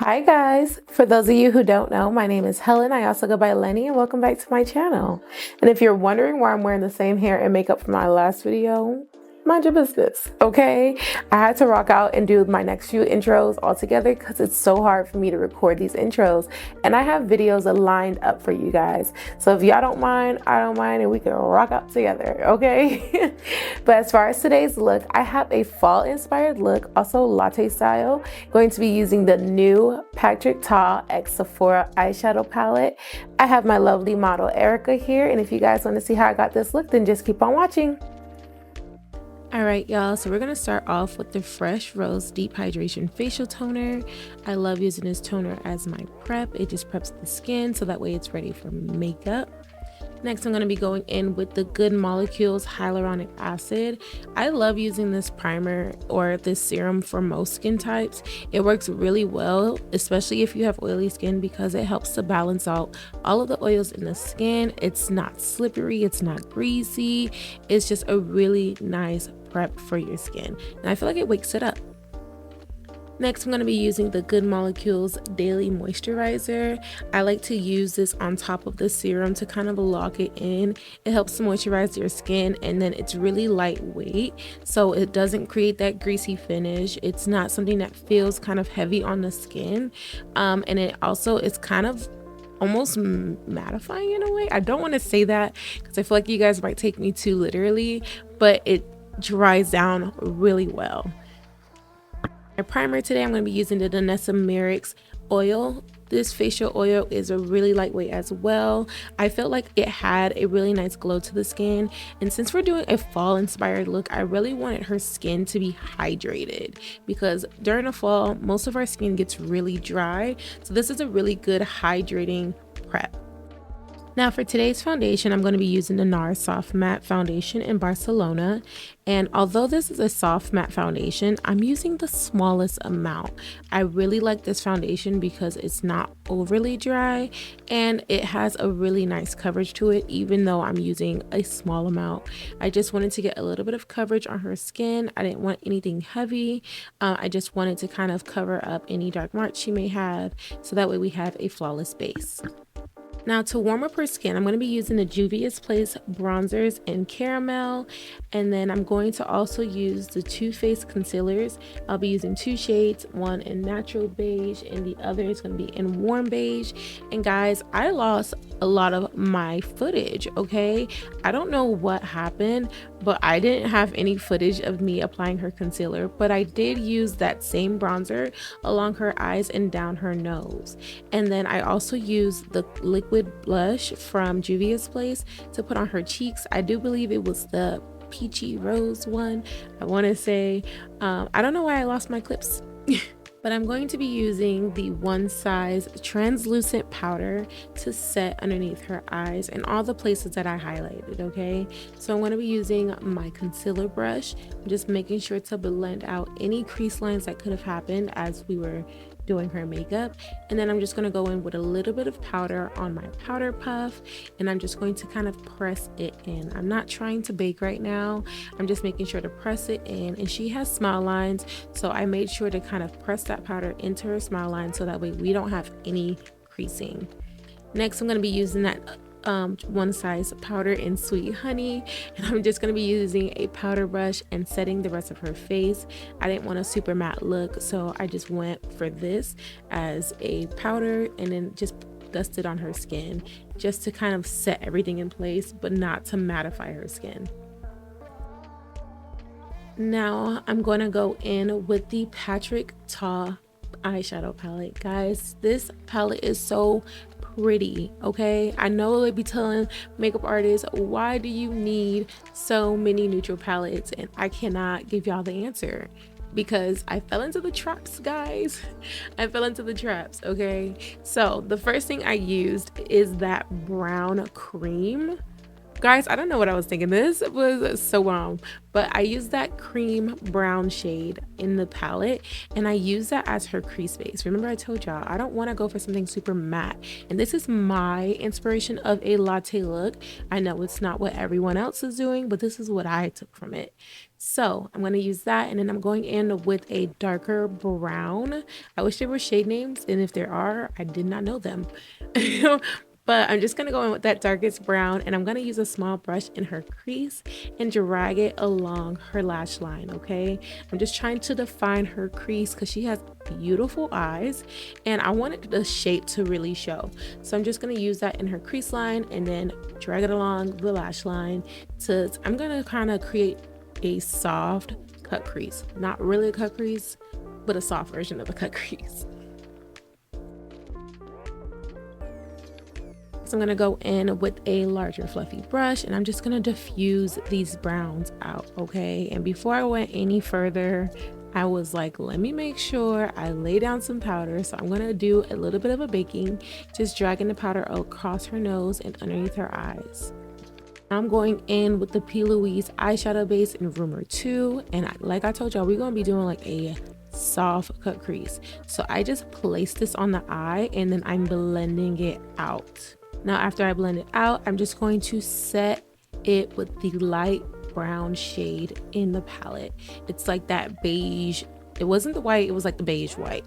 Hi guys! For those of you who don't know, my name is Helen. I also go by Lenny and welcome back to my channel. And if you're wondering why I'm wearing the same hair and makeup from my last video, mind your business, okay? I had to rock out and do my next few intros all together because it's so hard for me to record these intros. And I have videos lined up for you guys. So if y'all don't mind, I don't mind, and we can rock out together, okay? But as far as today's look, I have a fall inspired look, also latte style. Going to be using the new Patrick Ta x Sephora eyeshadow palette. I have my lovely model Erika here, and if you guys want to see how I got this look, then just keep on watching. Alright y'all, so we're going to start off with the Fresh Rose Deep Hydration Facial Toner. I love using this toner as my prep. It just preps the skin so that way it's ready for makeup. Next, I'm going to be going in with the Good Molecules Hyaluronic Acid. I love using this primer or this serum for most skin types. It works really well, especially if you have oily skin, because it helps to balance out all of the oils in the skin. It's not slippery, it's not greasy. It's just a really nice prep for your skin. And I feel like it wakes it up. Next, I'm going to be using the Good Molecules Daily Moisturizer. I like to use this on top of the serum to kind of lock it in. It helps to moisturize your skin, and then it's really lightweight, so it doesn't create that greasy finish. It's not something that feels kind of heavy on the skin, and it also is kind of almost mattifying in a way. I don't want to say that because I feel like you guys might take me too literally, but it dries down really well. My primer today, I'm going to be using the Danessa Merrick's oil. This facial oil is a really lightweight as well. I felt like it had a really nice glow to the skin, and since we're doing a fall inspired look, I really wanted her skin to be hydrated because during the fall most of our skin gets really dry, so this is a really good hydrating prep. Now for today's foundation, I'm going to be using the NARS Soft Matte Foundation in Barcelona. And although this is a soft matte foundation, I'm using the smallest amount. I really like this foundation because it's not overly dry and it has a really nice coverage to it, even though I'm using a small amount. I just wanted to get a little bit of coverage on her skin. I didn't want anything heavy. I just wanted to kind of cover up any dark marks she may have, so that way we have a flawless base. Now to warm up her skin, I'm going to be using the Juvia's Place bronzers in caramel, and then I'm going to also use the Too Faced concealers. I'll be using two shades, one in natural beige and the other is going to be in warm beige. And guys, I lost a lot of my footage, okay? I don't know what happened, but I didn't have any footage of me applying her concealer, but I did use that same bronzer along her eyes and down her nose. And then I also used the liquid blush from Juvia's Place to put on her cheeks. I do believe it was the peachy rose one, I want to say. I don't know why I lost my clips. But I'm going to be using the One Size translucent powder to set underneath her eyes and all the places that I highlighted, okay? So I'm going to be using my concealer brush. I'm just making sure to blend out any crease lines that could have happened as we were doing her makeup. And then I'm just going to go in with a little bit of powder on my powder puff, and I'm just going to kind of press it in. I'm not trying to bake right now. I'm just making sure to press it in. And she has smile lines, so I made sure to kind of press that powder into her smile line so that way we don't have any creasing. Next, I'm going to be using that One Size powder in Sweet Honey, and I'm just going to be using a powder brush and setting the rest of her face. I didn't want a super matte look, so I just went for this as a powder and then just dusted on her skin just to kind of set everything in place, but not to mattify her skin. Now I'm going to go in with the Patrick Ta eyeshadow palette. Guys, this palette is so pretty, okay? I know they'd be telling makeup artists, why do you need so many neutral palettes? And I cannot give y'all the answer because I fell into the traps, guys. I fell into the traps, okay? So the first thing I used is that brown cream. Guys, I don't know what I was thinking. This was so wrong, but I used that cream brown shade in the palette and I use that as her crease base. Remember I told y'all I don't want to go for something super matte, and this is my inspiration of a latte look. I know it's not what everyone else is doing, but this is what I took from it. So I'm going to use that, and then I'm going in with a darker brown. I wish there were shade names, and if there are, I did not know them. But I'm just going to go in with that darkest brown, and I'm going to use a small brush in her crease and drag it along her lash line, okay? I'm just trying to define her crease because she has beautiful eyes, and I wanted the shape to really show. So I'm just going to use that in her crease line and then drag it along the lash line. I'm going to kind of create a soft cut crease. Not really a cut crease, but a soft version of a cut crease. I'm going to go in with a larger fluffy brush, and I'm just going to diffuse these browns out, okay? And before I went any further, I was like, let me make sure I lay down some powder. So I'm going to do a little bit of a baking, just dragging the powder across her nose and underneath her eyes. I'm going in with the P. Louise eyeshadow base in Rumor 2, and like I told y'all, we're going to be doing like a soft cut crease. So I just placed this on the eye, and then I'm blending it out. Now after I blend it out, I'm just going to set it with the light brown shade in the palette. It's like that beige. It wasn't the white, it was like the beige white.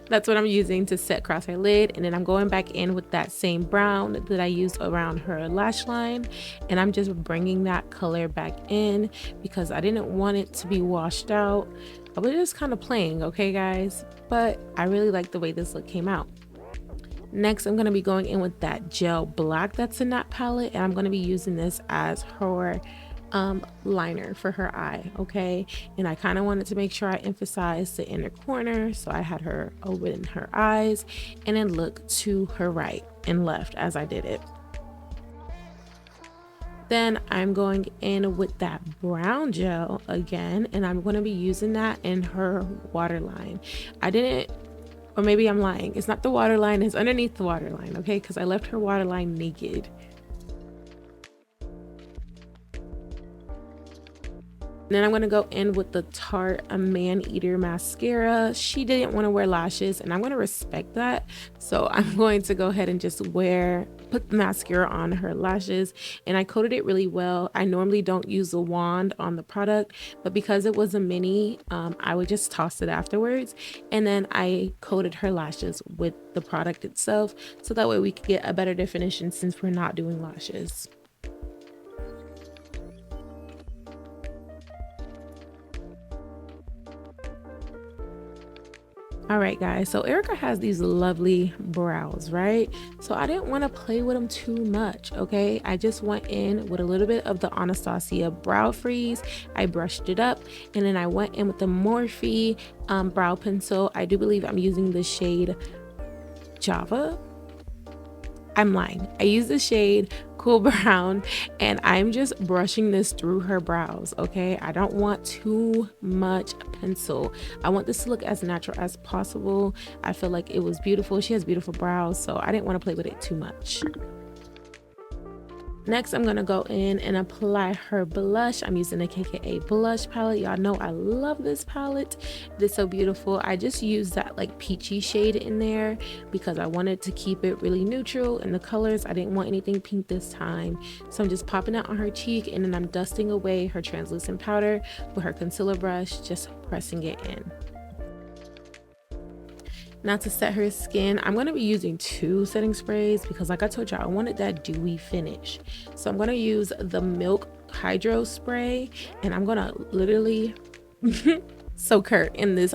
That's what I'm using to set across her lid. And then I'm going back in with that same brown that I used around her lash line. And I'm just bringing that color back in because I didn't want it to be washed out. I was just kind of playing, okay guys? But I really like the way this look came out. Next, I'm going to be going in with that gel black that's in that palette, and I'm going to be using this as her liner for her eye, okay? And I kind of wanted to make sure I emphasized the inner corner, so I had her open her eyes and then look to her right and left as I did it. Then I'm going in with that brown gel again, and I'm going to be using that in her waterline. Or maybe I'm lying. It's not the waterline, it's underneath the waterline, okay? Because I left her waterline naked. Then I'm going to go in with the Tarte A Man Eater mascara. She didn't want to wear lashes, and I'm going to respect that. So I'm going to go ahead and just put the mascara on her lashes, and I coated it really well. I normally don't use a wand on the product, but because it was a mini, I would just toss it afterwards. And then I coated her lashes with the product itself, so that way we could get a better definition since we're not doing lashes. All right guys, so Erika has these lovely brows, right? So I didn't want to play with them too much, okay? I just went in with a little bit of the Anastasia brow freeze. I brushed it up, and then I went in with the Morphe brow pencil. I do believe I'm using the shade Java. I'm lying. I use the shade Cool Brown, and I'm just brushing this through her brows, okay? I don't want too much pencil. I want this to look as natural as possible. I feel like it was beautiful. She has beautiful brows, so I didn't want to play with it too much. Next, I'm going to go in and apply her blush. I'm using a KKA blush palette. Y'all know I love this palette. It's so beautiful. I just used that like peachy shade in there because I wanted to keep it really neutral in the colors. I didn't want anything pink this time. So I'm just popping it on her cheek, and then I'm dusting away her translucent powder with her concealer brush, just pressing it in. Now to set her skin, I'm going to be using 2 setting sprays because like I told y'all, I wanted that dewy finish. So I'm going to use the Milk Hydro Spray, and I'm going to literally soak her in this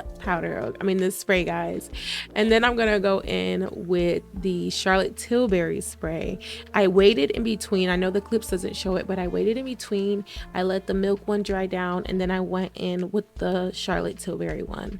this spray, guys. And then I'm going to go in with the Charlotte Tilbury spray. I waited in between. I know the clips doesn't show it, but I waited in between. I let the Milk one dry down, and then I went in with the Charlotte Tilbury one.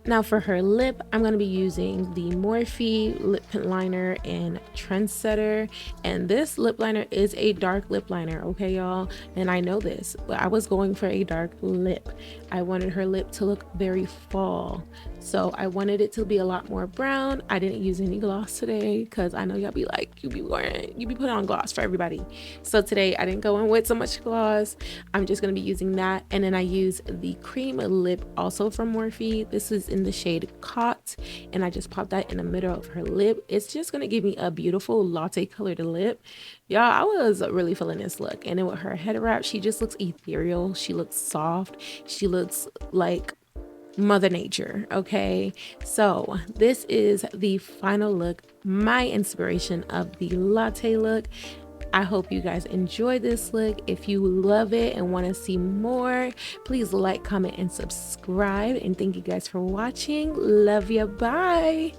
Now for her lip, I'm going to be using the Morphe lip liner in Trendsetter. And this lip liner is a dark lip liner, okay, y'all? And I know this, but I was going for a dark lip. I wanted her lip to look very fall. So I wanted it to be a lot more brown. I didn't use any gloss today because I know y'all be like, you be putting on gloss for everybody. So today I didn't go in with so much gloss. I'm just going to be using that. And then I use the cream lip also from Morphe. This is in the shade Cot, and I just popped that in the middle of her lip. It's just going to give me a beautiful latte colored lip. Y'all, I was really feeling this look. And then with her head wrap, she just looks ethereal. She looks soft. She looks like Mother Nature. Okay, so this is the final look, my inspiration of the latte look. I hope you guys enjoy this look. If you love it and want to see more, please like, comment, and subscribe. And thank you guys for watching. Love ya. Bye.